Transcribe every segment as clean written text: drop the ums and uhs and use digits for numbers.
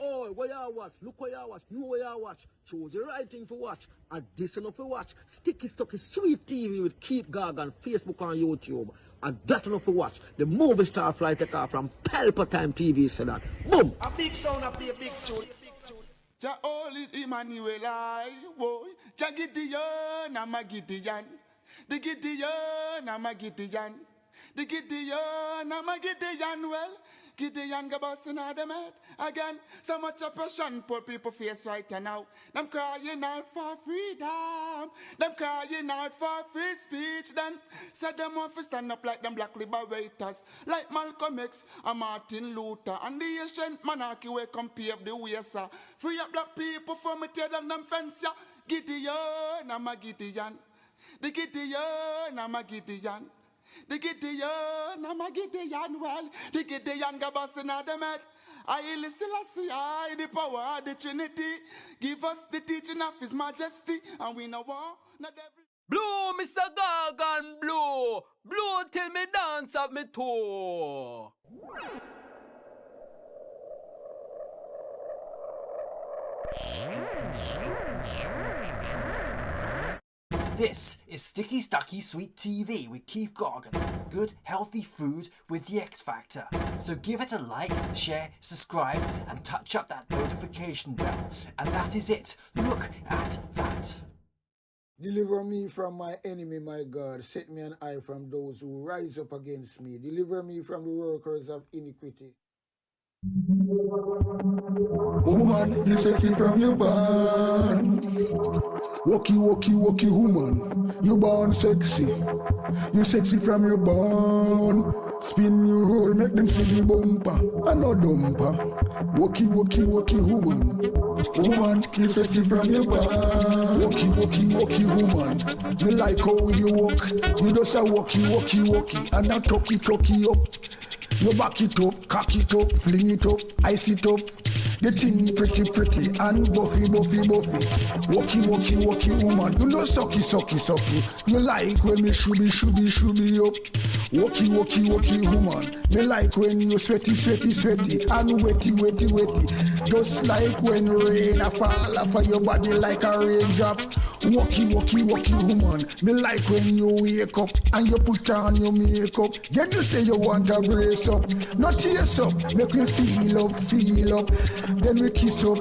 Oh, where you watch? Look where you watch. Know where you watch. Choose the right thing to watch. And this enough to watch. Sticky Stucky Sweet TV with Keith Gorgan, Facebook and YouTube. And that enough to watch. The movie star fly take off from Palpatine TV said that. Boom! A big sound, a big tune. Ja holy Emmanuel I, boy. Ja Gideon, I'm a Gideon. The Gideon, I'm a Gideon. The Gideon, I'm a Gideon. Well, Gideon go busting out them head again. So much oppression poor people face right now. Them crying out for freedom. Them crying out for free speech. Then said them want to stand up like them black liberators, like Malcolm X and Martin Luther and the ancient monarchy where come pave the way, sir. Free up black people from it, tear down them fence, yeah. Gideon, I'm a Gideon. The Gideon, I'm a Gideon. The Gideon, I'm a Gideon, well, the Gideon go busting out them head. I listen, I the power of the Trinity. Give us the teaching of His Majesty, and we know war, not every... Blue, Mr. Gorgan, blue. Blue till me dance up me toe. This is Sticky Stucky Sweet TV with Keith Gorgan. Good, healthy food with the X Factor. So give it a like, share, subscribe, and touch up that notification bell. And that is it. Look at that. Deliver me from my enemy, my God. Set me an eye from those who rise up against me. Deliver me from the workers of iniquity. Woman, you sexy from your born. Walkie, walkie, walkie, woman. You born sexy. You sexy from your born. Spin your roll, make them see the bumper. And no dumper. Walkie, walkie, walkie, woman. Woman, you sexy from your born. Walkie, walkie, walkie, woman. Me like how you walk. You just a walkie, walkie, walkie. And a talkie, talkie up. You back it up, cock it up, fling it up, ice it up. The thing pretty, pretty, and buffy, buffy, buffy. Walkie, walkie, walkie, woman. You know sucky, sucky, sucky. You like when me shooby, shooby, shooby up. Walkie, walkie, walkie, woman. Me like when you sweaty, sweaty, sweaty, and wetty, wetty, wetty. Just like when rain a fall off of your body like a raindrop. Walkie, walkie, walkie, woman. Me like when you wake up and you put on your makeup. Then you say you want to brace up. Not tears up, make me feel up, feel up. Then we kiss up,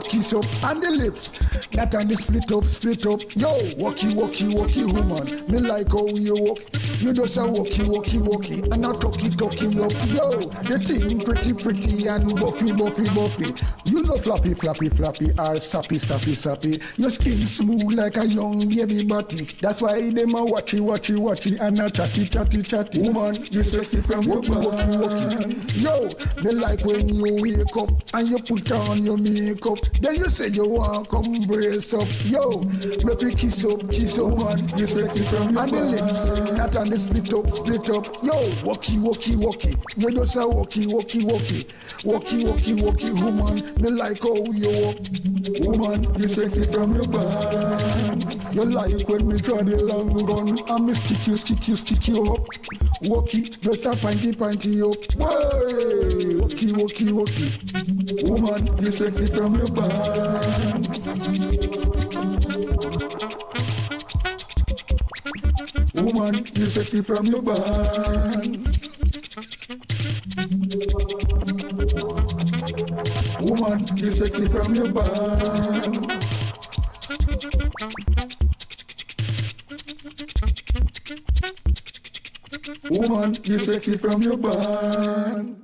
and the lips. That and the split up, split up. Yo, walkie, walkie, walkie, woman. Me like how you walk. You just a walkie, walkie, walkie, and a talkie, talkie up. Yo, the thing pretty, pretty, and buffy, buffy, buffy. You know floppy, floppy, floppy, or sappy, sappy, sappy. Your skin smooth like a young baby body. That's why them a watchy, watchy, watchy, and a chatty, chatty, chatty. Woman, you sexy from walkie, walkie, walkie. Yo, me like when you wake up and you put on your makeup. Then you say you want come brace up. Yo, make me kiss up, woman. You sexy from your and the lips, not on the split up, split up. Yo, walkie, walkie, walkie. You just a walkie, walkie, walkie. Walkie, walkie, walkie, woman. Me like how you walk. Woman, you sexy from your band. You like when me draw the long gun and me stick you up. Walkie, just a pinty up. Way, walkie, walkie, walkie. Woman, you sexy from your band. Woman, you sexy from your band. Woman, you sexy from your band. Woman, you sexy from your band.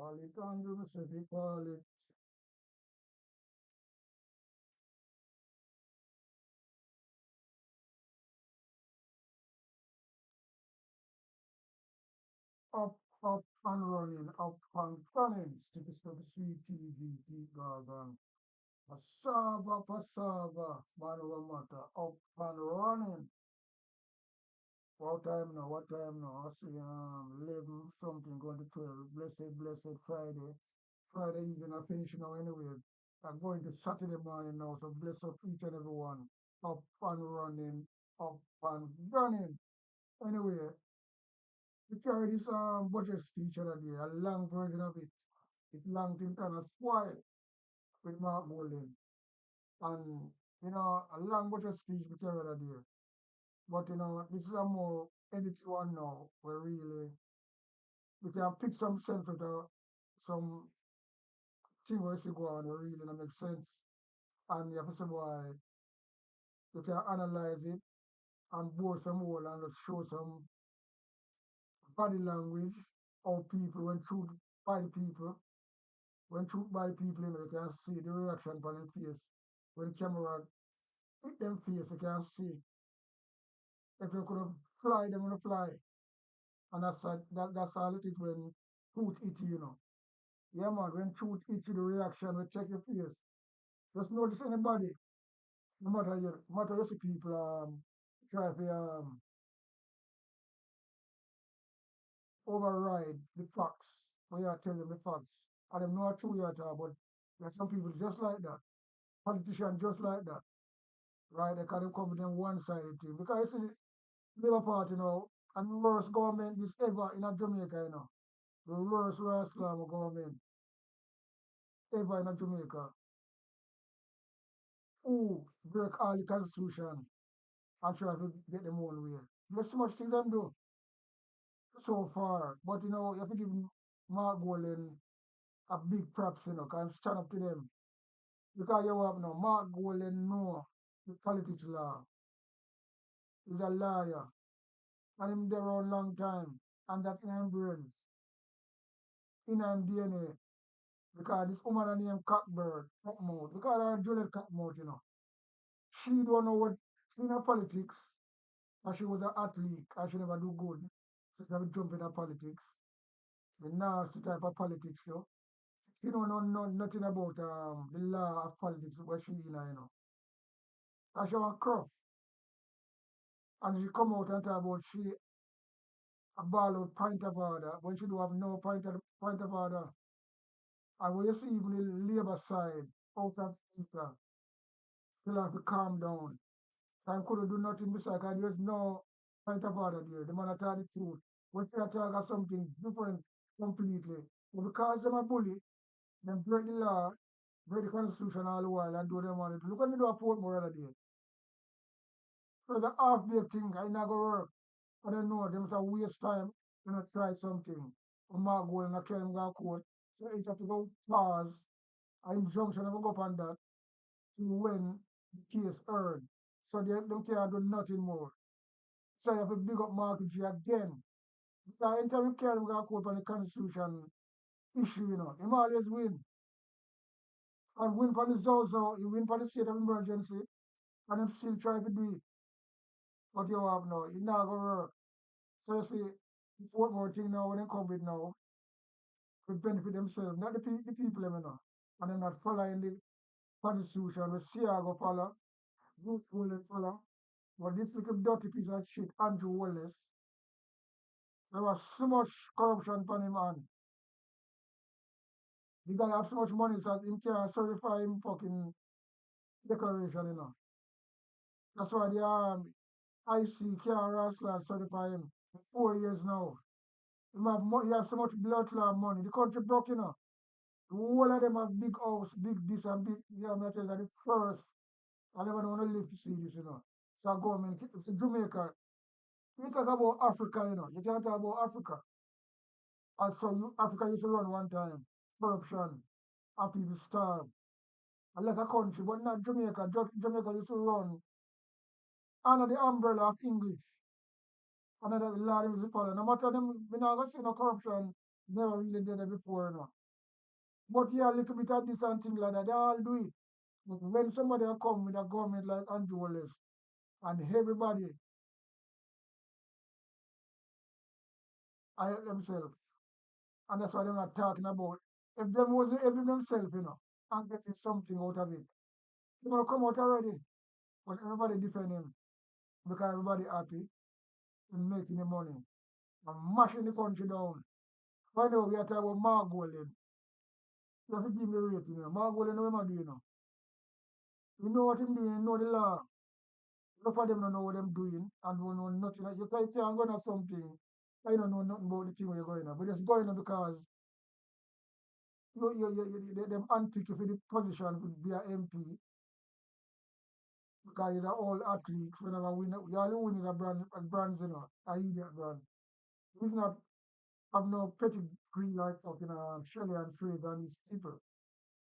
All you can do is if you call it up, up and running, up and running. Sticky, sticky, sweet TV, keep Gorgan. Passava, passava, Manuel Mata, up and running. What time now? What time now? I see 11 something going to 12. Blessed, blessed Friday. Friday evening I finish now anyway. I'm going to Saturday morning now, so bless up each and every one. Up and running, up and running. Anyway, we carry this budget speech other day, a long version of it. It long till kind of spoil with Mark Bolden. And a long budget speech we carry other day. But this is a more edited one now where really we can pick some sense out of some thing where you go on where really not make sense. And you have to say why you can analyze it and bore some more and just show some body language, how people when truth by the people. When truth by the people, you can see the reaction from them face. When camera hit them face, you can see. If you could have fly, them gonna fly. And that's all it is when truth hit you, Yeah man, when truth hits you, the reaction will check your face. Just notice anybody, no matter you see people try to override the facts when you are telling them the facts. And them know true you are talking, but there's some people just like that. Politicians just like that. Right? They can come with them one-sided thing. Because you see the Labour Party now, and the worst government this ever in a Jamaica, The worst Islam government ever in a Jamaica. Who break all the constitution and try to get them own way. There's so much things them do so far. But you have to give Mark Golden a big props, can stand up to them. Because you have now, Mark Golden know the politics law. He's a lawyer. And him there a long time. And that in him brains. In him DNA. Because this woman named COCKBORN, because her JULITE COOKMOUTH, She don't know what she in politics. And she was an athlete and she never do good. So she never jump in politics. The nasty type of politics, She don't know nothing about the law of politics where she in. And she want cruff. And she come out and talk about she a ball out point of order when she do have no point of order. And when you see even the Labour side out of speaker, she'll have to calm down. And couldn't do nothing besides because there's no point of order there. The man tell the truth. When she talk of something different completely. But because them a bully, them break the law, break the constitution all the while and do them on it. Look at me do a fourth more other day. So it's a half-baked thing, I not go work. I don't know, them say waste time when I try something. I'm not going and I can't go court. So it have to go pause. Injunction never go up on that to when the case heard. So them can't do nothing more. So you have to big up Mark G again. Because anytime you carry him go court on the constitution issue, him always win. And win for the Zozo, he win for the state of emergency, and him still try to do it. But you have now, it not gonna work. So you see, the fourth more thing now when they come with now, to benefit themselves, not the people, And they're not following the constitution, the Siago follow, Bruce Willis follow. But this little dirty piece of shit, Andrew Wallace, there was so much corruption upon him and the guy have so much money so him can't certify him fucking declaration. That's why the IC can't Rosland certify him for 4 years now. He has so much blood clot money. The country broke, The whole of them have big house, big this and big, I tell you, the first. I never want to live to see this, So government, if Jamaica, you talk about Africa, you can't talk about Africa. And so Africa used to run one time, corruption, and people starve. A lot of country, but not Jamaica. Jamaica used to run under the umbrella of English. Another law used to follow. No matter them, we not going to see no corruption Never really did it before, you know. But yeah, a little bit of this and thing like that, they all do it. But when somebody come with a government like Andrew Wallace and everybody I help themselves, and that's why they're not talking about. If them wasn't helping themselves, you know, and getting something out of it, they're gonna come out already. But everybody defend him because everybody happy in making the money and mashing the country down. Right now we are talking about Mark Golden. You have to give me the rating. You know. Mark Golden, know what I'm doing now. You know what him doing, you know the law. Enough of them don't know what them doing and don't know nothing. You can't say I'm going to something. I don't know nothing about the thing where you're going on. But it's going on because them unpick you for the position to be an MP because you're all athletes. Whenever win, you only win is a brand, you know, a idiot brand. It's not have no pedigree like fucking Shelley and Fred and these people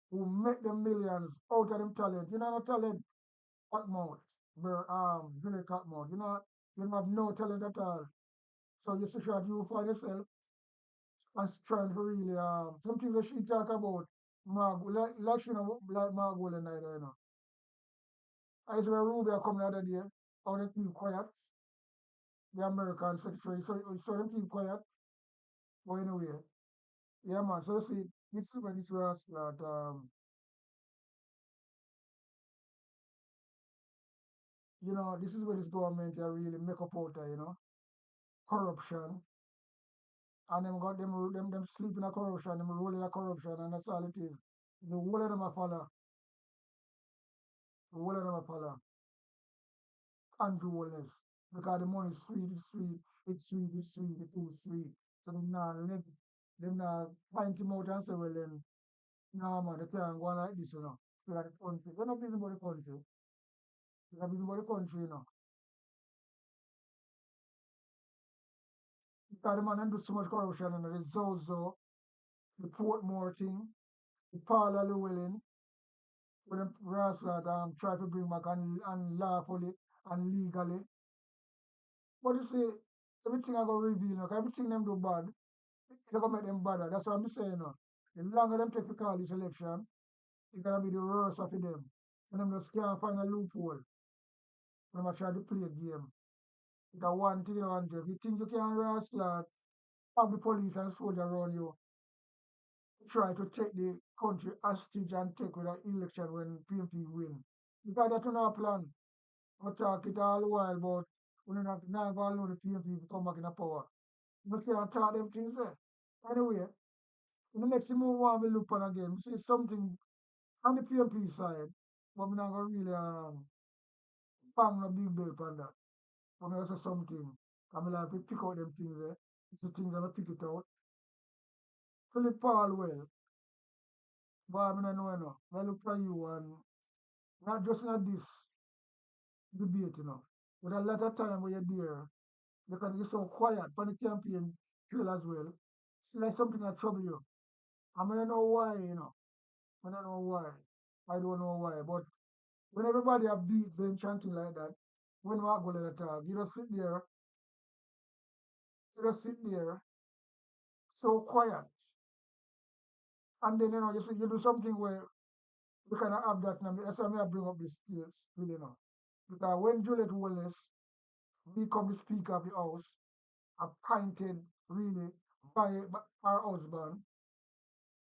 who make them millions out of them talent. You know, no talent, COCKBORN, JULITE COOKMOUTH. You don't have no talent at all. So you should shot you for yourself and trying to really some things that she talk about like she know like Margot and I you know. I used to Ruby come the other day, how they keep quiet, the American secretary, so them keep quiet. But anyway, yeah man, so you see this is where this was that this is where this government really make up out there, corruption. And them got them sleep in a corruption, them roll in a corruption, and that's all it is. The whole of them a follow. The whole of them a follow. Andrew Wallace. Because the money is sweet, it's sweet, it's sweet, it's sweet, it's too sweet. So them not find him out and say, well then, no man, they can't go on like this, To the country. They're not busy about the country. They're not busy about the country. Because the man them do so much corruption, The Zozo, the Portmore thing, the Paula Llewellyn, where them rascal try to bring back and lawfully and legally. But you see, everything I go reveal, everything them do bad, it's gonna make them better. That's what I'm saying. The longer them take to call this election, it's gonna be the worse of them. And them just can't find a loophole. When them try to play a game. It's a one thing, if you think you can rascal have the police and soldier around you, try to take the country hostage and take with an election when PMP win. Because that's not our plan. I talk it all the while about when not going to allow the PMP to come back in the power. You can't talk them things there. Anyway, in the next thing we want to look on again, we see something on the PMP side, but we're not going to really bang no big belt on that. But we say something, and we like to pick out them things there. It's the things that we pick it out. Philip Paul well, but I mean, I know. I look for you and not just in this debate, But a lot of time when you're there, you're so quiet on the campaign trail as well. It's like something that trouble you. I mean, I know why. I don't know why. I don't know why. But when everybody have beats and chanting like that, when we are going to talk, you just sit there so quiet. And then, you do something where you cannot have that. That's why I bring up this still. Because when Juliet Wallace become the Speaker of the House, appointed really by her husband,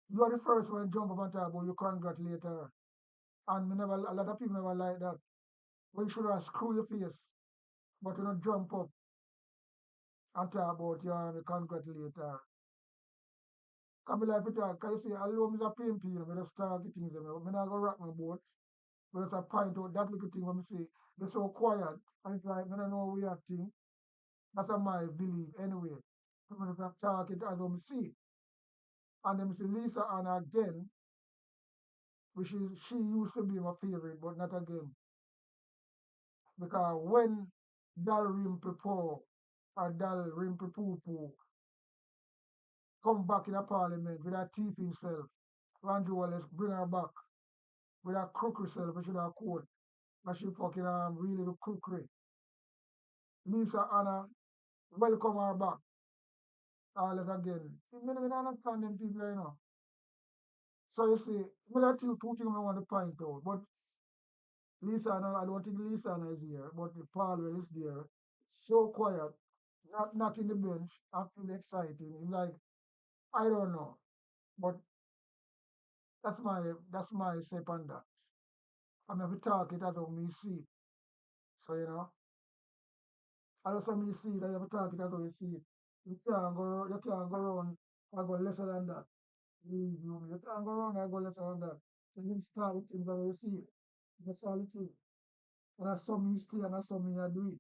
you are the first one to jump up and talk about you congratulate her. And a lot of people never like that. When you should have screw your face, but you don't jump up and talk about you and you congratulate her. Come like it talk, because you see, although I'm a PMP, I just talk the things, I'm not going to rock my boat. But it's a point out that little thing when I say, you're so quiet, and it's like, I don't know what you're acting. That's my belief anyway. I'm going to talk it as I see. And then see Lisa Anna again, which is, she used to be my favorite, but not again. Because when Dal Rimpipo or Dal Rimpipupu come back in a parliament with her teeth himself, Andrew Wallace bring her back with her crook herself, which is her coat. And she fucking really the crookery. Lisa Anna welcome her back. all that again. See, me don't understand them people, you know. So you see, there are two things I want to point out. But Lisa, I don't think Lisa is here, but the Paul is there. So quiet, not in the bench, actually exciting. It's like, I don't know. But that's my say on that. I'm have to talk it as how me see it. So you know, as how me see it, I have to talk it as how you see it. You can't go around and go lesser than that. You can't go around and go lesser than that. So you start with things how you see it. That's all it is. And that's some me stay and that's some me I do it.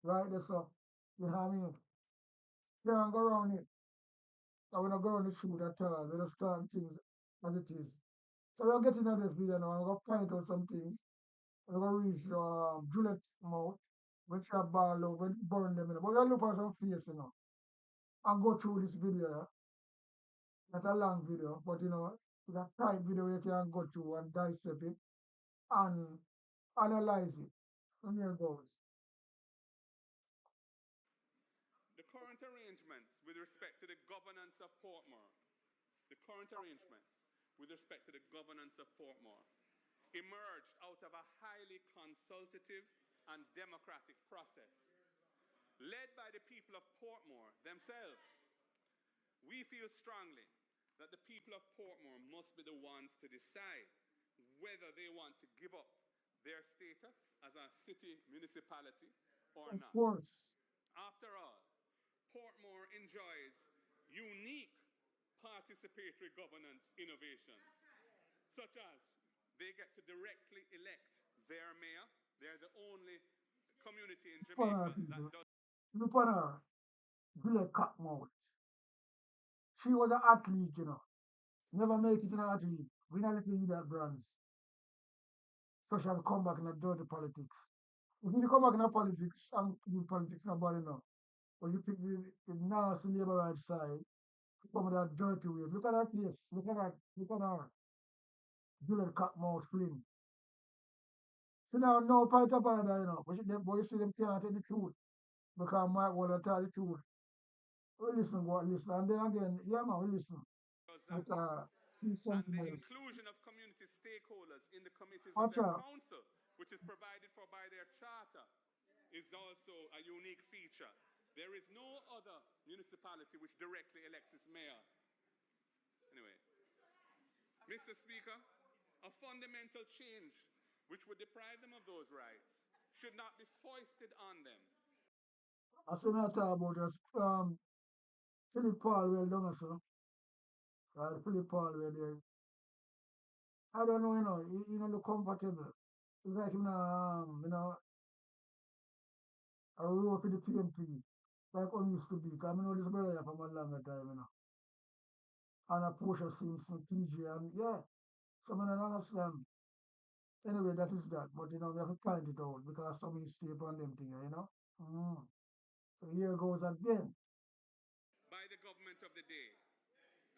Right? That's up. You know what I mean? You can't go around it. I wanna go around the truth at all. We just start things as it is. So we're getting at this video now. I'm gonna point out some things. I'm gonna reach Juliet mouth, which are ball out, when burn them in. But we'll look at some face, you know, and go through this video. Yeah? Not a long video, but you know, it's a tight video you can go through and dissect it and analyze it. And here goes. The current arrangements with respect to the governance of Portmore, emerged out of a highly consultative and democratic process, led by the people of Portmore themselves. We feel strongly that the people of Portmore must be the ones to decide whether they want to give up their status as a city municipality or Of not. course. After all, Portmore enjoys unique participatory governance innovations, such as they get to directly elect their mayor. They're the only community in Look at her, Jamaica that people. does. Look at her. Juliet COOKMOUTH. She was an athlete, you know. Never make it in an athlete. We not letting you that bronze. So she have come back in a dirty politics. If you come back in a politics, and do politics nobody know. But you pick the nasty labor right side, to come with that dirty way. Look at her face. Look at her. Juliet COOKMOUTH Flynn. So now no point about that, you know. But you see them can't tell the truth. Because Mike will tell the truth. We listen, what listen. And then again, yeah man, we listen. But see And something the else. inclusion of community stakeholders in the committees of Watch their out. council, which is provided for by their charter, is also a unique feature. There is no other municipality which directly elects its mayor. Anyway, Mr. Speaker, a fundamental change which would deprive them of those rights should not be foisted on them. As we talk about this, Philip Paul well done, sir. Right, Philip Paul well there. I don't know, you know, he don't look comfortable. It's like him you know, a row for the PMP, like I used to be. Because I know this brother here from a longer time, you know. And a Portia Simpson, PG, and yeah, so I don't understand. Anyway, that is that. But you know, we have to point it out because some history upon them thing, you know. So here goes again. By the government of the day.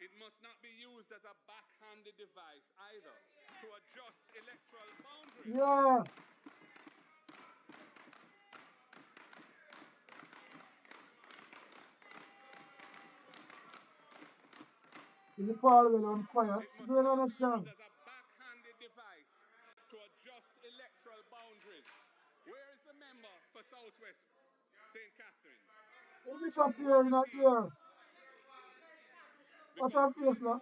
It must not be used as a backhanded device either to adjust electoral boundaries. Yeah. Is the Paul well quiet? It Do must you not be understand? used as a backhanded device to adjust electoral boundaries. Where is the member for Southwest St. Catherine? It disappear in that ear. What's her Because face now?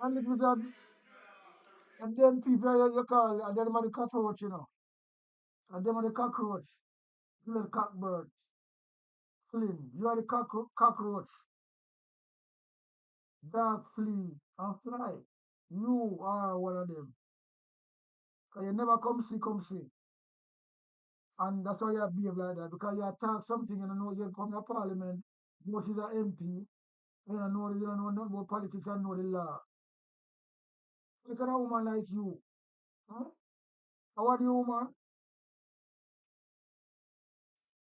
And it was and then people you call, and then the cockroach, you know. And them are the cockroach. You the cockbird. Flynn, you are the cockroach. Dog, flea, and fly. You are one of them. Because you never come see, come see. And that's why you behave like that. Because you attack something and you know you come to parliament, vote is an MP, you don't know nothing about politics and know the law. Look at a woman like you. Huh? How are you, woman?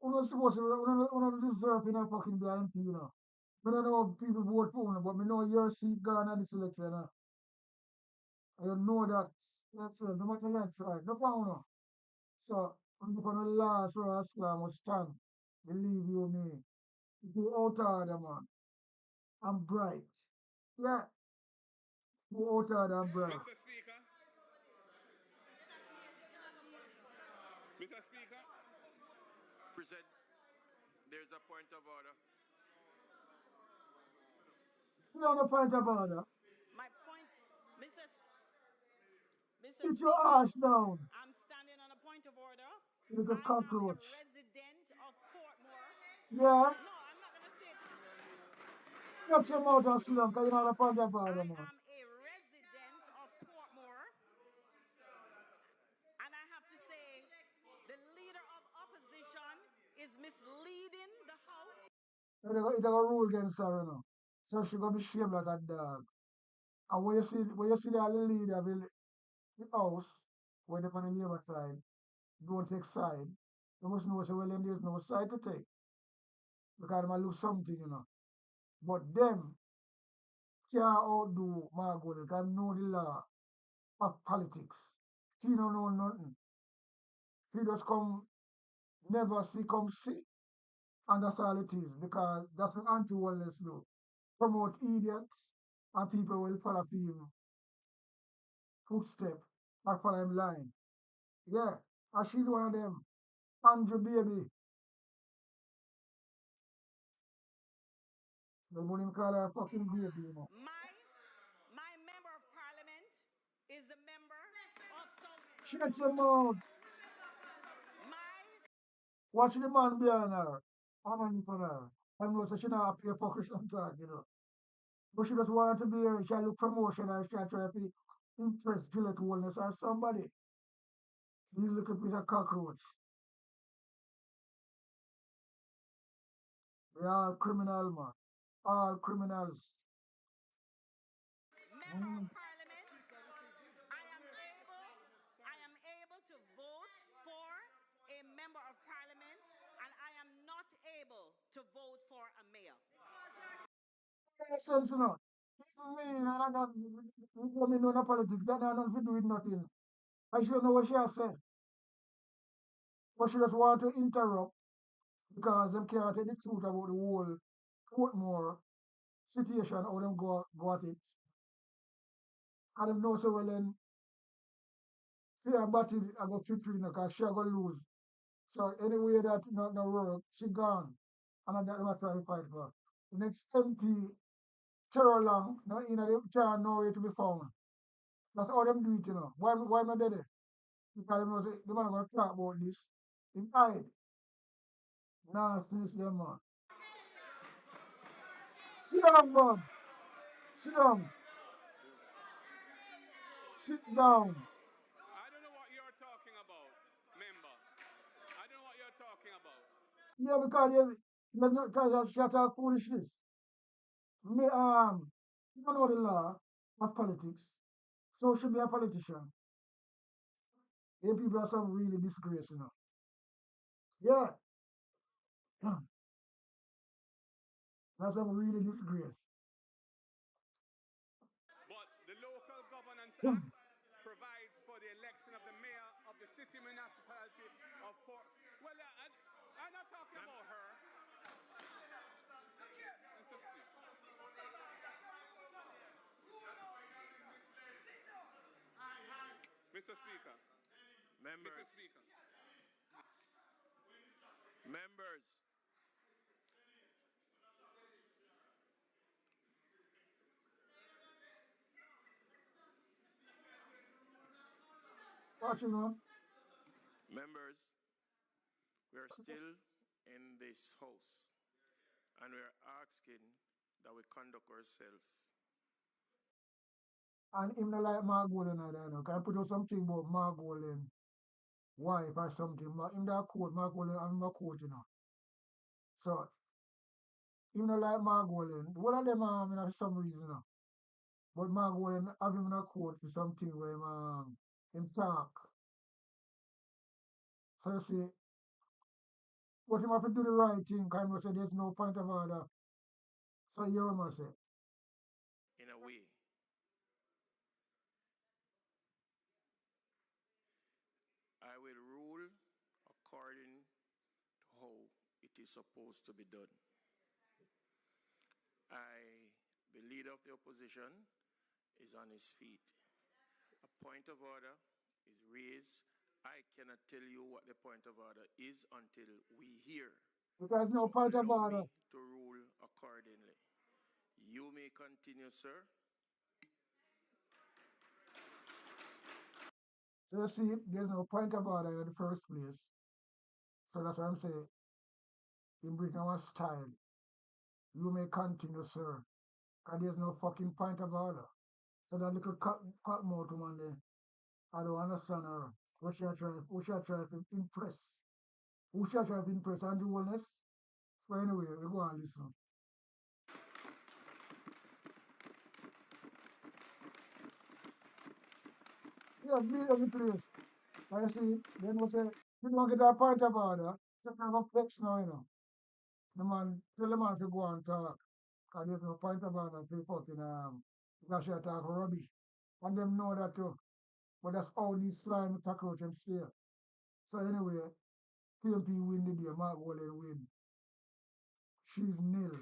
You're not supposed to, you don't deserve in a fucking be an MP, you know. I don't know how people vote for you, but I know your seat gone at this election. You know that. That's right. No matter what you try. No problem. So, I'm the last rascal must stand. Believe you me. Go out harder, man. I'm bright. Yeah. Go out harder and bright. Mr. Speaker, Mr. Speaker, Present. There's a point of order. You know the point about that. My point, Mrs. Mr. Get your Speaker, ass down. I'm standing on a point of order. You little I am a cockroach. resident of Portmore. Yeah. No, I'm not gonna sit. Shut your mouth and sit down, because you know the point of I order, man. am a resident of Portmore, and I have to say, the leader of opposition is misleading the House. It's a rule against her, you know. So she gonna be shaped like a dog. And when you see the leader of the house, where they're on the Labour side, don't take side. You must know, so well, then there's no side to take. Because they might lose something, you know. But them can't outdo Margot. They can know the law of politics. She don't know nothing. She just come, never see, come see. And that's all it is. Because that's what anti-wellness do. Promote idiots, and people will follow him footstep or follow him line. Yeah. And she's one of them. Andrew baby. They wouldn't call her a fucking baby, you know. My member of parliament is a member of South. Shut your mouth. My Watch the man behind her. I'm on for her. I know so she not pay for Christian talk, you know. But she just want to be here. She look promotion or she try to impress Gillette Wellness or somebody. You look at piece of cockroach. They're all criminal, man. All criminals. member of parliament, I am able to vote for a member of parliament, and I am not able to vote for a mayor. Makes sense, you know. Me, I don't know no politics. That has nothing to do with nothing. I should know what she has said. But she just want to interrupt because them can't take the truth about the whole Portmore situation, how them go at it. And them know so well then fear about it, I got 3-3 because she going to lose. So anyway that not work, she gone. And that's what I'm trying to fight for. The next MP, Terror Long, no, you know, they can't nowhere to be found. That's how them do it, you know. Why not there? Because them know say, the man going to talk about this. In hide. Nastiness, them man. Sit down, man. Sit down. Sit down. I don't know what you're talking about, member. I don't know what you're talking about. Yeah, because you talk foolishness. Me, you don't know the law of politics. So should be a politician. Then people are some really disgrace, you know. Yeah. That's some really disgrace. But the Local Governance Act provides for the election of the mayor of the city municipality of Port. Well, I'm not talking about her. Mr. Speaker. Members. Mr. Speaker. Members. Watch you know. Members, we are still in this house and we are asking that we conduct ourselves. And him not like Margolin or that, you know. Can I put out something about Margolin wife or something? Him that quote Margolin and him a quote, you know. So him not like Margolin. One of them you know, for some reason, you know. But Margolin have him in a quote for something where him talk. So you see, but him have to do the right thing, kind of say there's no point of order. So you must say. In a way, is supposed to be done. The leader of the opposition is on his feet. A point of order is raised. I cannot tell you what the point of order is until we hear. Because no point of order. To rule accordingly. You may continue, sir. So you see, there's no point of order in the first place. So that's what I'm saying. In bringing our style. You may continue, sir. Because there's no fucking point of order. So that little cockmouth woman there, I don't understand her. Who should I try to impress? Who should I try to impress? Andrew Wellness? But anyway, we go and listen. Yeah, be every place. Like I see, then we say, you don't get a point of order. It's a kind of flex now, you know. The man, tell the man to go and talk. Because there's no point of order to fucking, because she talk rubbish. And them know that too. But that's how these slime cockroach and stay. So anyway, TMP win the day, Mark Wallen win. She's nil.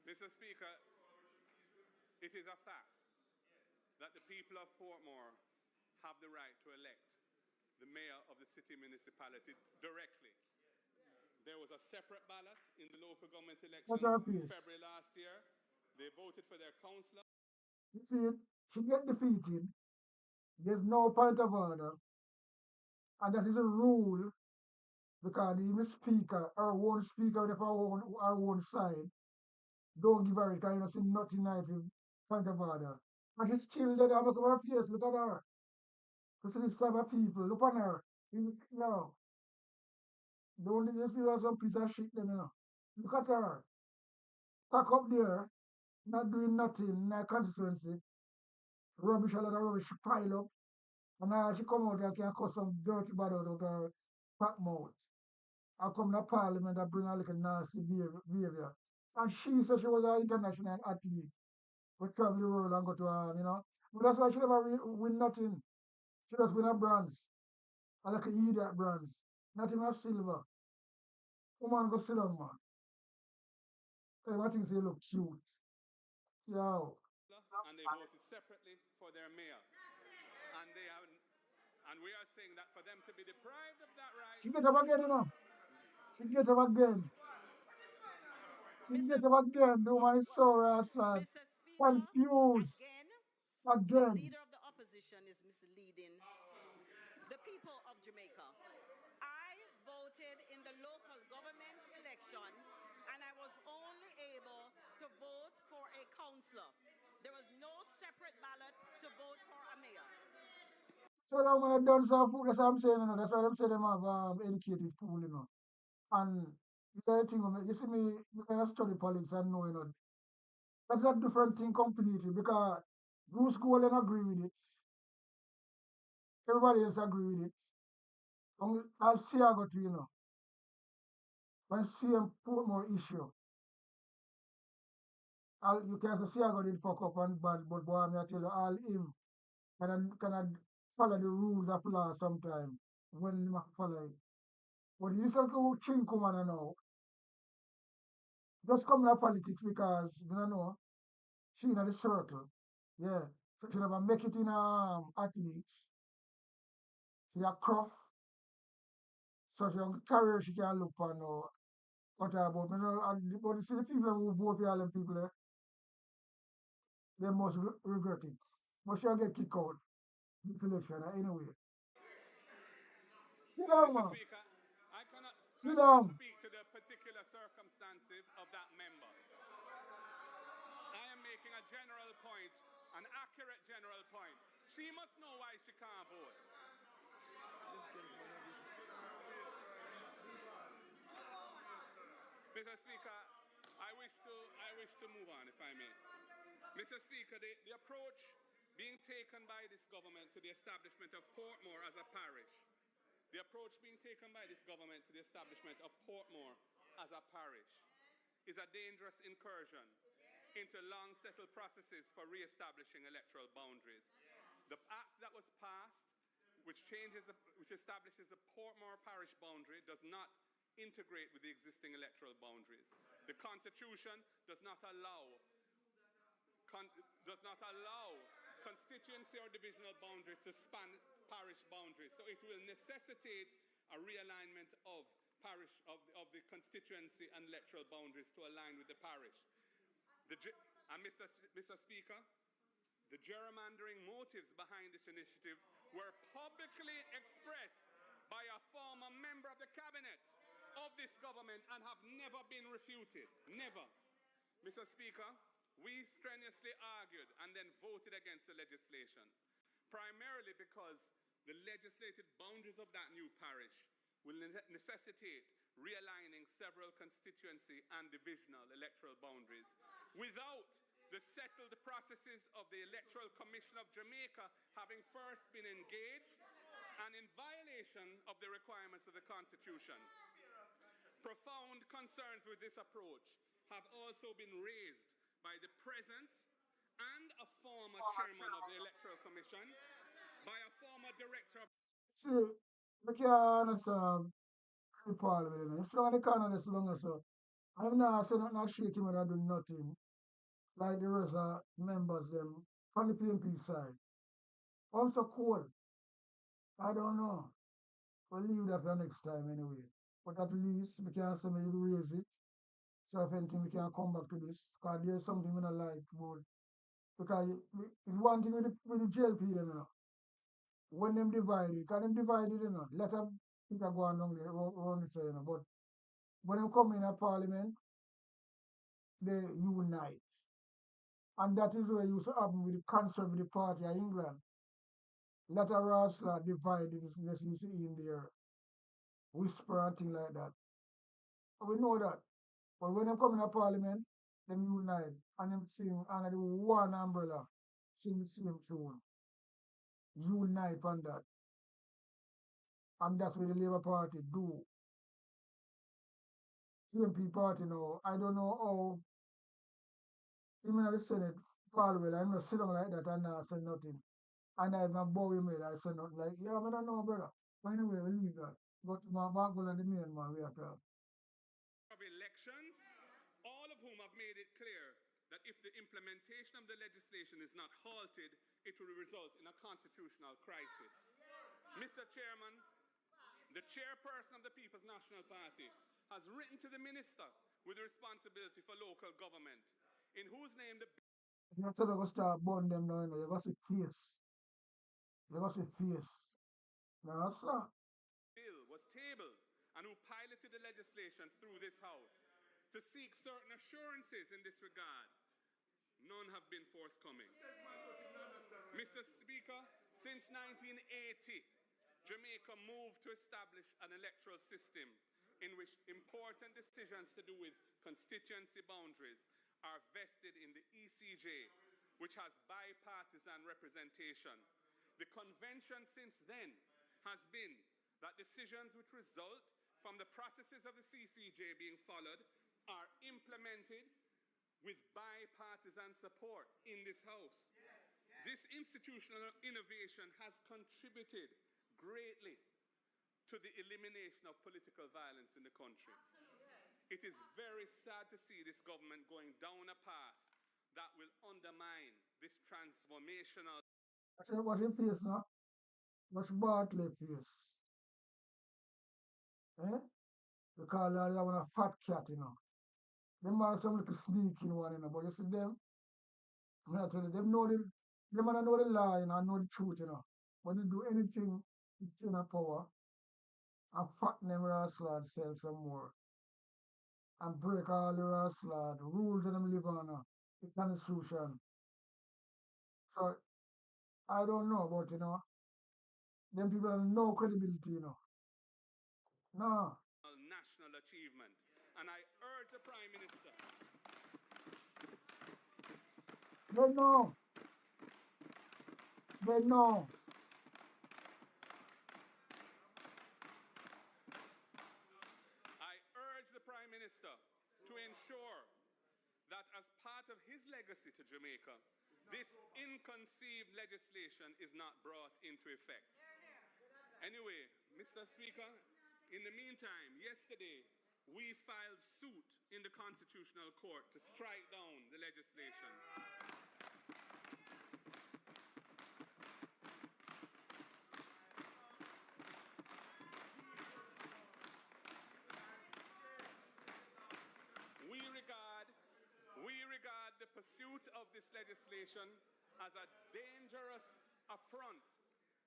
Mr. Speaker, it is a fact that the people of Portmore have the right to elect the mayor of the city municipality directly. There was a separate ballot in the local government election in February last year. They voted for their councillor. You see, she get defeated. There's no point of order. And that is a rule because the speaker, our own speaker with our own side, don't give her it because you don't see nothing nice with point of order. And she's still there. Look at her face, look at her. You see this type of people, look on her. You know. Don't let this feel some piece of shit them, you know. Look at her. Pack up there, not doing nothing in her constituency. Rubbish, a lot of rubbish pile up. And now she come out and can cut some dirty bad out of her fat mouth. I come to Parliament and bring a little nasty behavior. And she said she was an international athlete. We travel the world and go to you know. But that's why she never win nothing. She just win a bronze. I like an idiot bronze. Not even a silver. Woman go sit down, man. Tell my things say look cute. Yo. And they voted separately for their mayor. And we are saying that for them to be deprived of that right. She get up again, you know. She get up again. She get up again. The woman is so rascal. Confused. Again. The leader of the opposition is misleading the people of Jamaica. I voted in the local government election and I was only able to vote for a councillor. There was no separate ballot to vote for a mayor. So now when I done some food, that's what I'm saying, you know. That's why I'm saying them have educated fool, you know. And the other thing, you see me, you kind of study politics and know, you know. That's a different thing completely because Bruce Golden agree with it. Everybody else agree with it. I'll see I got to, you know. When CM Portmore issue, you can see I got it fuck up and bad, but boy, I tell you, all him can follow the rules of law sometime when you follow it. But you listen to Chinko man now, just come in politics because, you know, she in the circle. Yeah. So she never make it in athletes. She a cruff. So she on career she can look for now. What about me? But you see the people who vote for all them people there, they must regret it. But she'll get kicked out in the selection anyway. Sit down, man. Speaker, I cannot speak to the particular circumstances of that member. I am making a general point, an accurate general point. She must know why she can't vote. Mr. Speaker, I wish to move on, if I may. Mr. Speaker, the approach being taken by this government to the establishment of Portmore as a parish, the approach being taken by this government to the establishment of Portmore as a parish is a dangerous incursion into long-settled processes for re-establishing electoral boundaries. The act that was passed, which establishes the Portmore parish boundary, does not integrate with the existing electoral boundaries. The Constitution does not allow constituency or divisional boundaries to span parish boundaries. So it will necessitate a realignment of the constituency and electoral boundaries to align with the parish. Mr. Speaker, the gerrymandering motives behind this initiative were publicly expressed by a former member of the cabinet of this government and have never been refuted. Never. Mr. Speaker, we strenuously argued and then voted against the legislation, primarily because the legislated boundaries of that new parish will necessitate realigning several constituency and divisional electoral boundaries without the settled processes of the Electoral Commission of Jamaica having first been engaged and in violation of the requirements of the Constitution. Profound concerns with this approach have also been raised by the present and a former chairman of the Electoral Commission, by a former director of... See, I can't understand the Paul with him. If you want to corner this long as so, I'm not saying not shake him and I do nothing like the rest of members them from the PNP side. I'm so cold. I don't know. We'll leave that for next time anyway. But at least we can say maybe raise it. So if anything we can come back to this. Because there's something we don't like about. Because it's one thing with the JLP them, you know. When them divide it, can them divide it, you know. Let them people go on down there run it, you know. But when they come in a parliament, they unite. And that is what used to happen with the Conservative Party of England. Let a rascal divide it, let's you see in there. Whisper and things like that. And we know that. But when they come in a parliament, them unite and them sing under the one umbrella, sing the same tune. Unite on that. And that's what the Labour Party do. TMP Party now, I don't know how, even at the Senate, Paul I'm not sitting like that and not say nothing. And I even bow him I say nothing like, yeah, I don't know, brother. By the way, we'll leave that. But my back will the main man, we have to have. Of elections, all of whom have made it clear that if the implementation of the legislation is not halted, it will result in a constitutional crisis. Mr. Chairman, the chairperson of the People's National Party has written to the minister with responsibility for local government, in whose name the... You're going to start burn them down, you're going to see face. You're going to see face. No, sir. Bill was tabled and who piloted the legislation through this House to seek certain assurances in this regard. None have been forthcoming. Mr. Speaker, since 1980, Jamaica moved to establish an electoral system in which important decisions to do with constituency boundaries are vested in the ECJ, which has bipartisan representation. The convention since then has been that decisions which result from the processes of the CCJ being followed are implemented with bipartisan support in this House. This institutional innovation has contributed greatly to the elimination of political violence in the country. It is very sad to see this government going down a path that will undermine this transformational... I tell you what him face now. Watch Bartley face. Eh? Because they want a fat cat, you know. Them are some little sneaking one, you know. But you see them, I'm going to tell you, them know the law, you know, and know the truth, you know. But they do anything to turn a power and fatten them rascal self some more. And break all the rascal rules that them live on, the Constitution. So, I don't know, but, you know, them people have no credibility, you know. No. National achievement. And I urge the Prime Minister... They know. They know. I urge the Prime Minister to ensure that as part of his legacy to Jamaica, this inconceived legislation is not brought into effect. Anyway, Mr. Speaker, In the meantime, yesterday, we filed suit in the Constitutional Court to strike down the legislation. We regard the pursuit of this legislation as a dangerous affront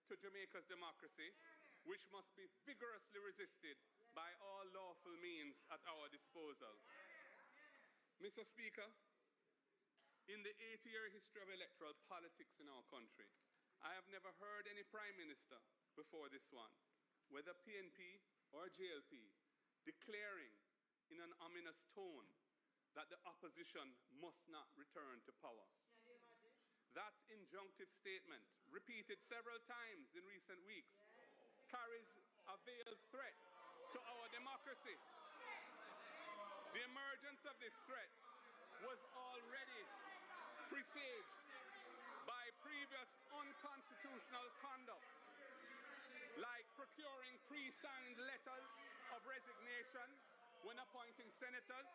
to Jamaica's democracy, which must be vigorously resisted by all lawful means at our disposal. Mr. Speaker, in the 80-year history of electoral politics in our country, I have never heard any Prime Minister before this one, whether PNP or JLP, declaring in an ominous tone that the opposition must not return to power. That injunctive statement, repeated several times in recent weeks, carries a veiled threat to our democracy. The emergence of this threat was already presaged by previous unconstitutional conduct, like procuring pre-signed letters of resignation when appointing senators,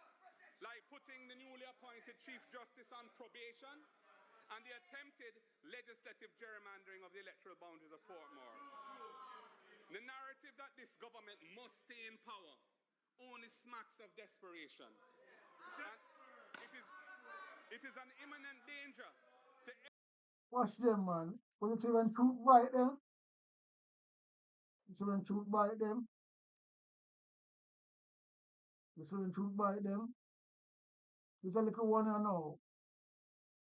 like putting the newly appointed Chief Justice on probation, and the attempted legislative gerrymandering of the electoral boundaries of Portmore. The narrative that this government must stay in power only smacks of desperation. And it is an imminent danger to... Watch them, man. When you see when truth bite them, you see when truth bite them, you see when truth bite them. There's a little one I know.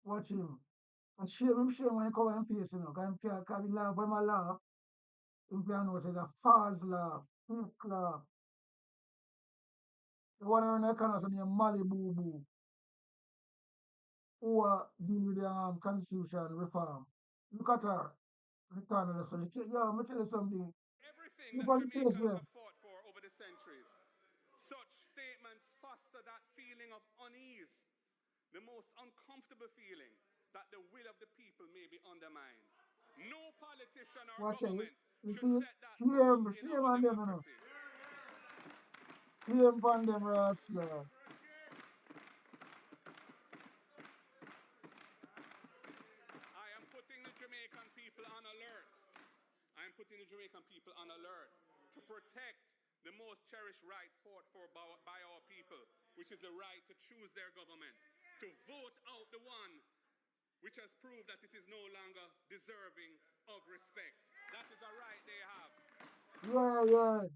Watch him. And shame when he come and face, you know, because he laugh when I laugh. Him can know it's a false laugh, fake laugh. The one around the corner is named Malibu Boo, who deal with the constitution reform. Look at her. The corner, so she tell, yo, me tell you something. Everything You that can face Jamaicans them. have fought for over the centuries. Such statements foster that feeling of unease, the most uncomfortable feeling that the will of the people may be undermined. No politician or Watch it. government You should see, set that shame tone in on our them, you know. democracy. Shame on them, Rustler. I am putting the Jamaican people on alert. I am putting the Jamaican people on alert to protect the most cherished right fought for by our people, which is the right to choose their government, to vote out the one which has proved that it is no longer deserving of respect. That is a right they have. Yeah.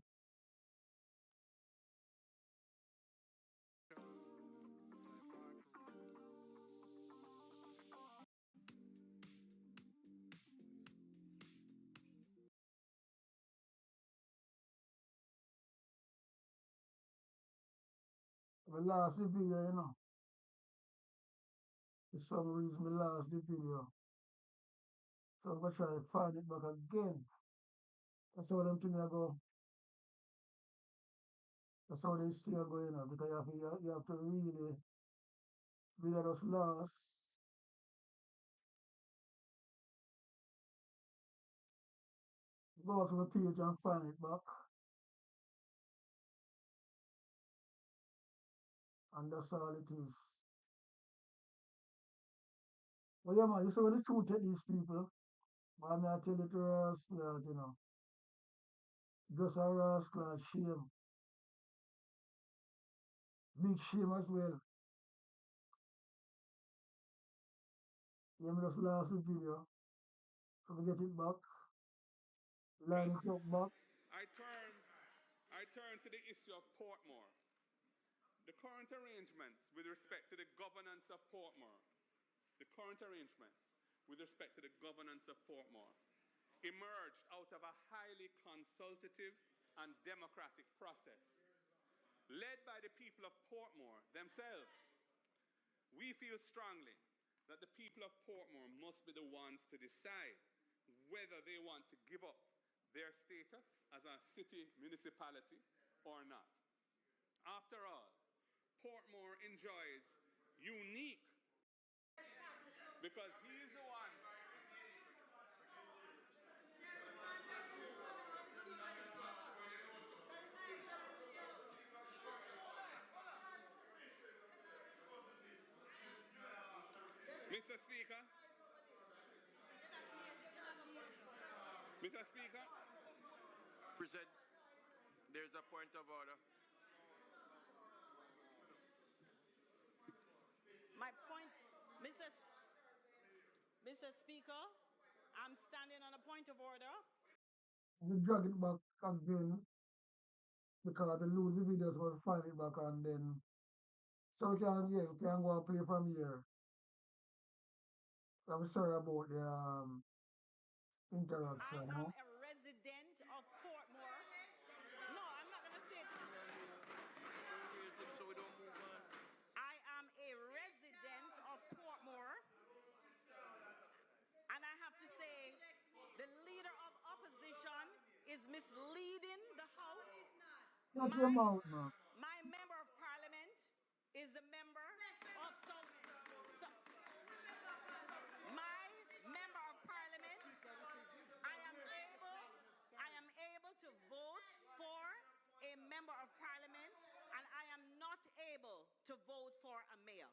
I lost the video, you know. For some reason, I lost the video. So I'm going to try to find it back again. That's how them things go. That's how they still go, you know, because you have to really, video just lost. Go back to the page and find it back. And that's all it is. But yeah, man, you see when the truth hit these people, but I'm going to tell you to rascal, you know. Just a rascal, shame. Big shame as well. Yeah, me just lost the video. So we get it back. Line it up back. I turn to the issue of Portmore. The current arrangements with respect to the governance of Portmore, emerged out of a highly consultative and democratic process, led by the people of Portmore themselves. We feel strongly that the people of Portmore must be the ones to decide whether they want to give up their status as a city municipality or not. After all, Portmore enjoys unique, because he is the one Mr. Speaker. Mr. Speaker. Present. There's a point of order. My point, Mr. Speaker, I'm standing on a point of order. We drag it back again because the lose the videos will find it back and then so we can go and play from here. I'm sorry about the interaction. I am a resident of Portmore. No, I'm not gonna say it. So we don't move on. I am a resident of Portmore, and I have to say the leader of opposition is misleading the House. Shut your mouth, man. My member of parliament is a member of my member of parliament. I am able to vote for a member of parliament, and I am not able to vote for a mayor.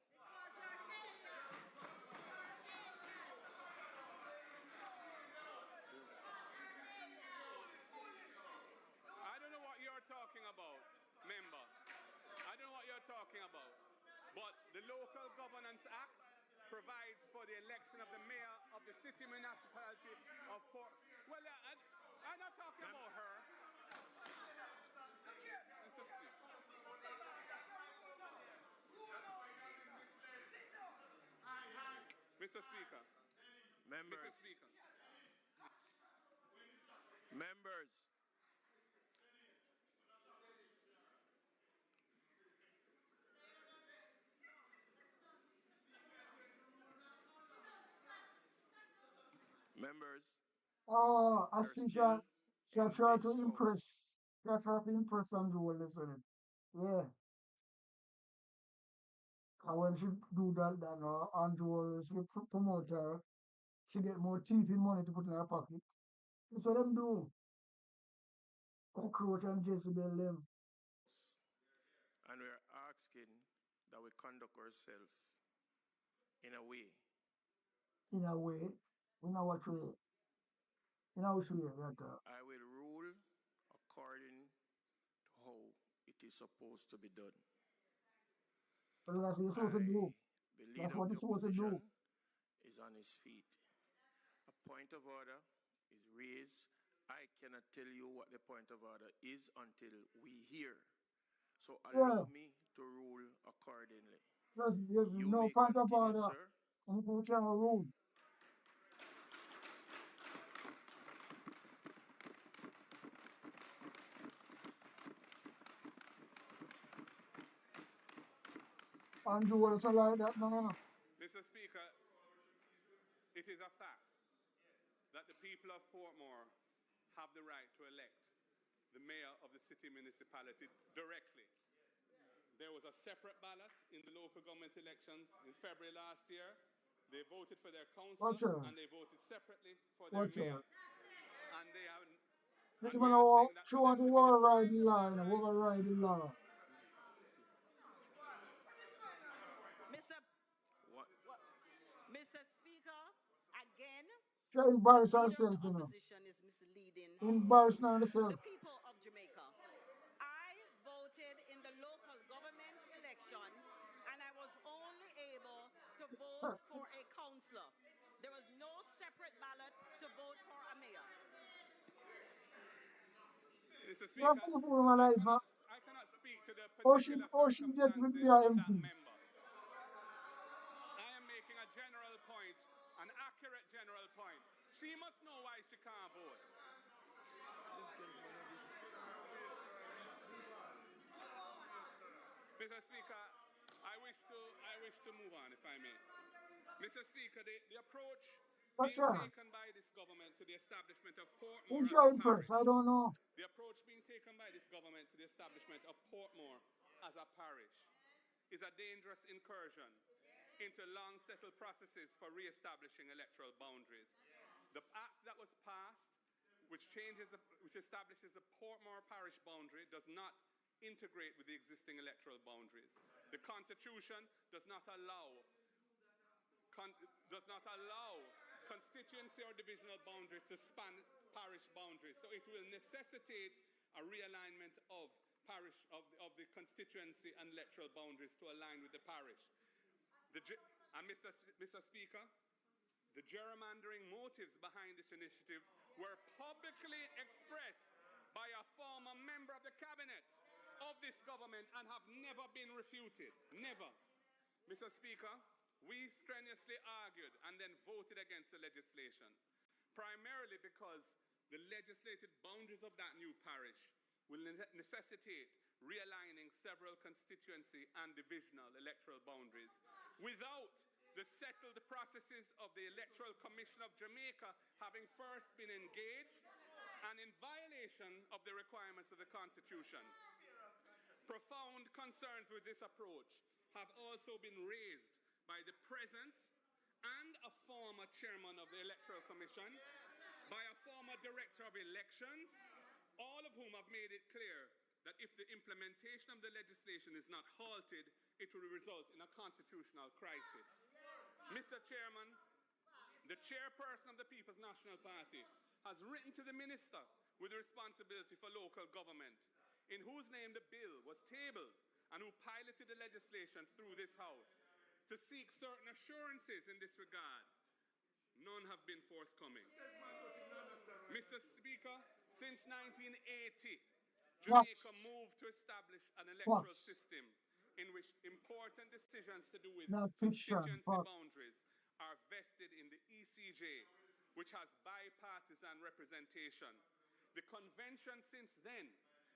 I don't know what you're talking about, member. I don't know what you're talking about. But the Local Governance Act provides for the election of the mayor of the city municipality of Port. Well, I'm not talking about her. Mr. Speaker. Members. Mr. Speaker. Members. Members. Oh, I see she tried to in impress. She tried to impress Andrew, listen. Yeah. And when she do that, Andrew, she promote her, she get more teeth in money to put in her pocket. That's what them do. Cockroach and Jezebel them. And we're asking that we conduct ourselves in a way. In a way. In a what way? In a which way? I will rule according to how it is supposed to be done. Well, that's what you're supposed to do. That's what you're supposed to do. Is on his feet. A point of order is raised. I cannot tell you what the point of order is until we hear. So allow me to rule accordingly. There's no point of order. Anything we can rule. Andrew, what is like that? No. Mr. Speaker, it is a fact that the people of Portmore have the right to elect the mayor of the city municipality directly. There was a separate ballot in the local government elections in February last year. They voted for their council and they voted separately for their mayor. And they have. This man, she wants to override the law. Mr. Speaker, again, She embarrassed herself, you know. opposition is misleading Embarrassing herself. the people of Jamaica. I voted in the local government election, and I was only able to vote for a councillor. There was no separate ballot to vote for a mayor. Mr. Speaker, I cannot speak to the particular circumstances of that member. I am making a general point, an accurate general point. She must know why she can't vote. Mr. Speaker, I wish to move on, if I may. Mr. Speaker, the approach being taken by this government to the establishment of Portmore Parish, I don't know. The approach being taken by this government to the establishment of Portmore as a parish is a dangerous incursion into long-settled processes for re-establishing electoral boundaries. The act that was passed, which establishes the Portmore parish boundary, does not integrate with the existing electoral boundaries. The Constitution does not allow does not allow constituency or divisional boundaries to span parish boundaries. So it will necessitate a realignment of the constituency and electoral boundaries to align with the parish. Mr. Speaker, the gerrymandering motives behind this initiative were publicly expressed by a former member of the cabinet of this government and have never been refuted. Never. Mr. Speaker, we strenuously argued and then voted against the legislation, primarily because the legislated boundaries of that new parish will necessitate realigning several constituency and divisional electoral boundaries without the settled processes of the Electoral Commission of Jamaica having first been engaged and in violation of the requirements of the Constitution. Profound concerns with this approach have also been raised by the present and a former chairman of the Electoral Commission, by a former director of elections, all of whom have made it clear that if the implementation of the legislation is not halted, it will result in a constitutional crisis. Mr. Chairman, the chairperson of the People's National Party has written to the minister with responsibility for local government, in whose name the bill was tabled and who piloted the legislation through this House, to seek certain assurances in this regard. None have been forthcoming. Mr. Speaker, since 1980, Jamaica moved to establish an electoral system in which important decisions to do with constituency boundaries are vested in the ECJ, which has bipartisan representation. The convention since then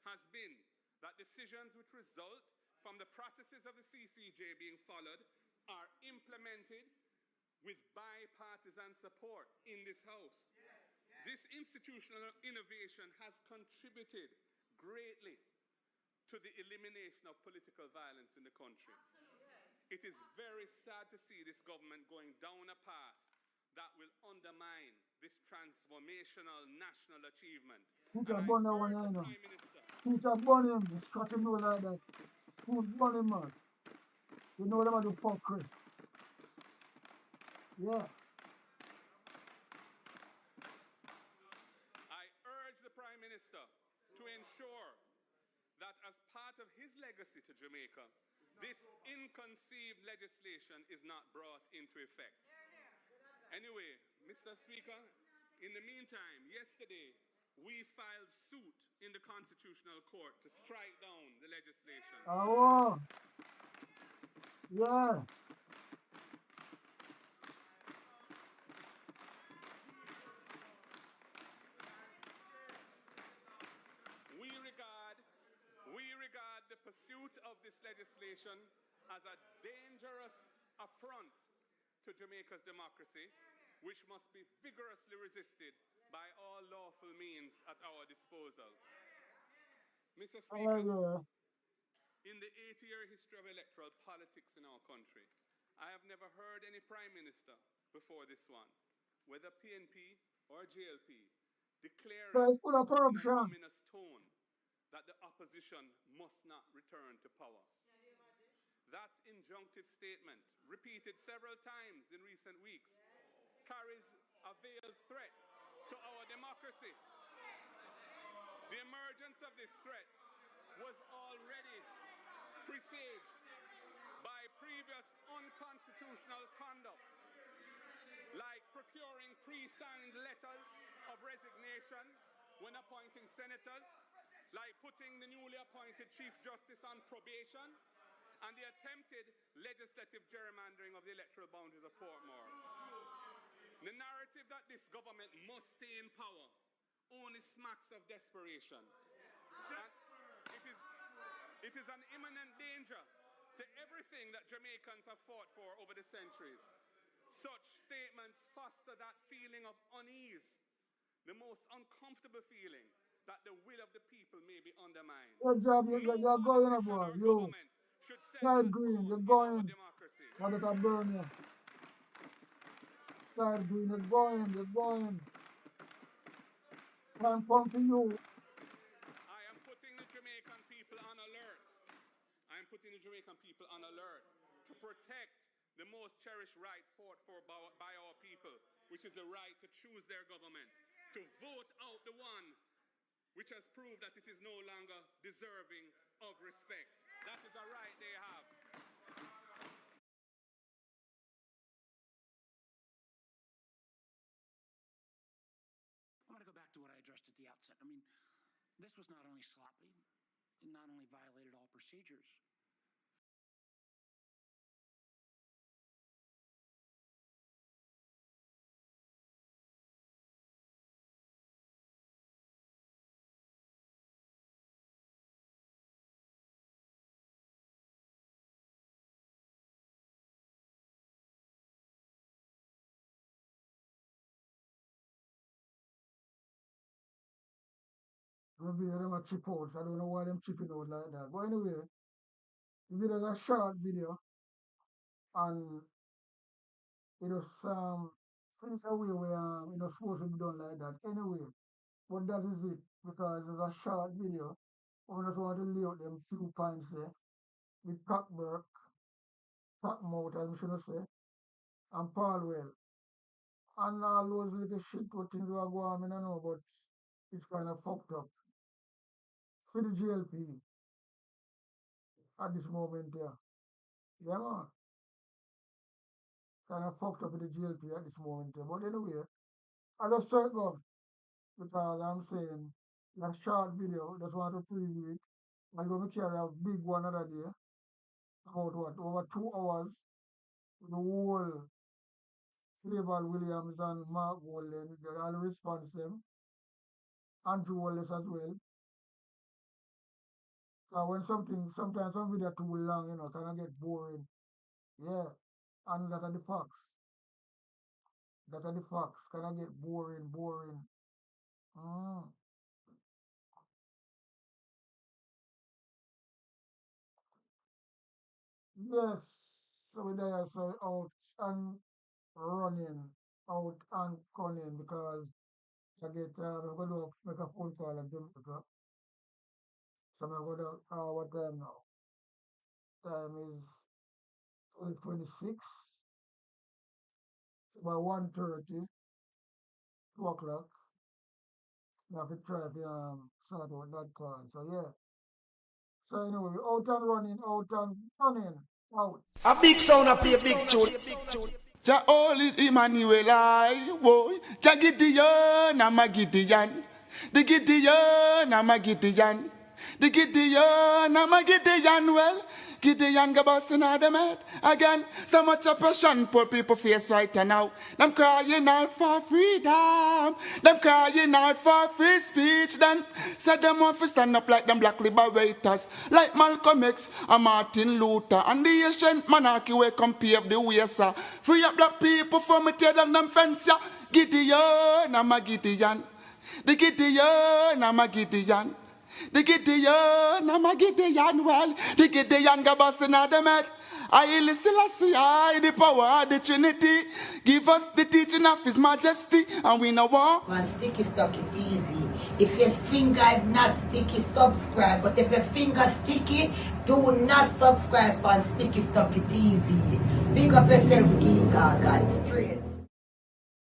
has been that decisions which result from the processes of the CCJ being followed are implemented with bipartisan support in this House. This institutional innovation has contributed greatly to the elimination of political violence in the country. It is very sad to see this government going down a path that will undermine this transformational national achievement. Teacher burn that one, I know. Teacher burn him, the scratch him like that. Who burn him, man? You know them are the fuckery. Yeah. I urge the Prime Minister to ensure that as part of his legacy to Jamaica, this inconceived legislation is not brought into effect. Anyway, Mr. Speaker, in the meantime, yesterday, we filed suit in the Constitutional Court to strike down the legislation. Oh, yeah. We regard the pursuit of this legislation as a dangerous affront to Jamaica's democracy, which must be vigorously resisted by all lawful means at our disposal. Mr. Speaker, in the 80-year history of electoral politics in our country, I have never heard any Prime Minister before this one, whether PNP or JLP, declaring in an ominous tone that the opposition must not return to power. That injunctive statement, repeated several times in recent weeks, carries a veiled threat to our democracy. The emergence of this threat was already presaged by previous unconstitutional conduct, like procuring pre-signed letters of resignation when appointing senators, like putting the newly appointed Chief Justice on probation, and the attempted legislative gerrymandering of the electoral boundaries of Portmore. The narrative that this government must stay in power only smacks of desperation. And it is an imminent danger to everything that Jamaicans have fought for over the centuries. Such statements foster that feeling of unease, the most uncomfortable feeling that the will of the people may be undermined. Good job, you're going, boy. You. Side green, you're going. So that I burn you. Side green, you're going, you're going. Time come for you. I am putting the Jamaican people on alert. I am putting the Jamaican people on alert to protect the most cherished right fought for by our people, which is the right to choose their government, to vote out the one which has proved that it is no longer deserving of respect. That is a right they have. I want to go back to what I addressed at the outset. I mean, this was not only sloppy, it not only violated all procedures. Maybe them a chip out. I don't know why them chipping out like that. But anyway, the video is a short video and it was finished away where it was supposed to be done like that. Anyway, but that is it because it's a short video. I just want to lay out them few points there with COCKBORN, COOKMOUth, as I should say, and Paulwell. And all those little shit what things were going on, I don't know, but it's kind of fucked up. For the GLP at this moment there. Yeah, man. Kind of fucked up with the GLP at this moment there. But anyway, I just saw it go because I'm saying that short video, just want to preview it. I'm going to carry a big one another day. About what? Over 2 hours. With the whole Flavor Williams and Mark Walden, they all response them. Andrew Wallace as well. When sometimes some video too long, kind of get boring. Yeah. And that are the facts. That are the facts. Kind of get boring. Yes. So we're there, so out and running, out and running because I get, I'm going to make a phone call and Jamaica. So I'm going to, what time now? Time is 12:26. About 1:30, 2 o'clock. I have to try to sort out that call. So yeah. So anyway, we out and running, out. A big sound, I play a big tune. Ja Holy Emmanuel, I woy. Ja Gideon, I'm a Gideon. The Gideon, I'm a Gideon. The Gideon, I'm a Gideon. Well, Gideon go busting out them head again. So much oppression poor people face right now. Them crying out for freedom. Them crying out for free speech. Then said them want to stand up like them black liberators, like Malcolm X and Martin Luther and the ancient monarchy where come pave the way, sir. Free up black people from me tear down them fence, yeah. Gideon, I'm a Gideon. The Gideon, I'm a Gideon. The Gideon, I'm a Gideon, well, the Gideon go busting out them head. I listen, I the power of the Trinity. Give us the teaching of His Majesty, and we know what. On Sticky Stocky TV. If your finger is not sticky, subscribe. But if your finger sticky, do not subscribe on Sticky Stocky TV. Big up yourself, King Gorgan, straight.